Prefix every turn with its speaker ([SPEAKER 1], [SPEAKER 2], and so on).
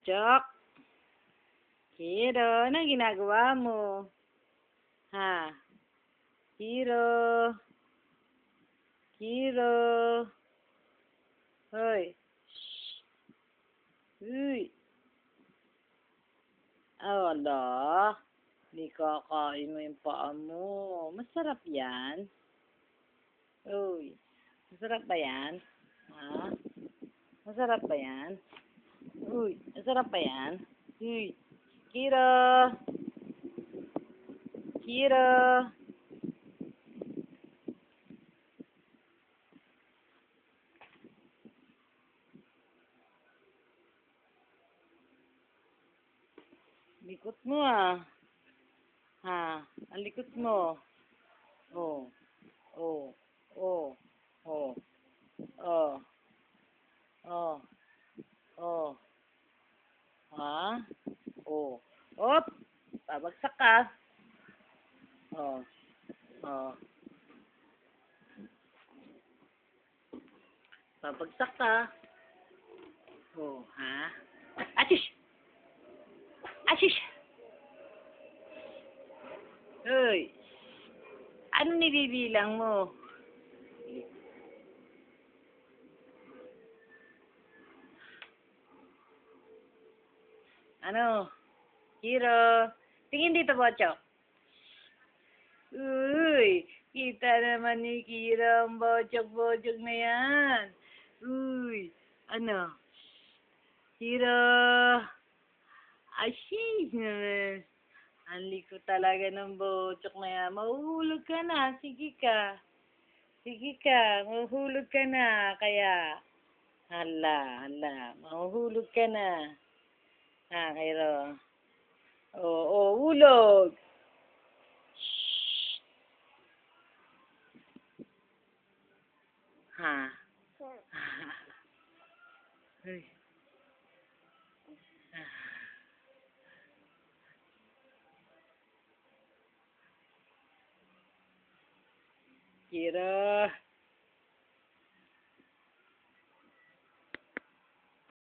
[SPEAKER 1] Chok, Hiro, anong ginagawa mo? Ha? Hiro, Hiro, hoy, shh, uy, ala, di kakain mo yung paa mo. Masarap yan. Uy, masarap ba yan? Ha? Masarap ba yan? Uy, masarap ba yan? Uy, Hiro, Hiro. Likot mo ah. Ha? Ang likot mo. Oh. Oh. Oh. Oh. Oh. Oh. Oh. Ha? Oh. Op! Babagsak ka. Oh. Oh. Babagsak ka. Oh, ha? Atish! Atish! Hoy! Ano nibibilang mo? Ano? Hiro! Tingin dito, Bochok. Uy! Kita naman ni Kira ang bochok-bochok na yan. Uy! Ano? Hiro! Ashish naman. Ang likot talaga ng bochok na yan. Mahuhulog ka na. Sige ka. Sige ka. Mahuhulog ka na. Kaya, hala, hala. Mahuhulog ka na. Ha, Hiro? Oo, hulog. Shhh. Ha? Uy. Kira.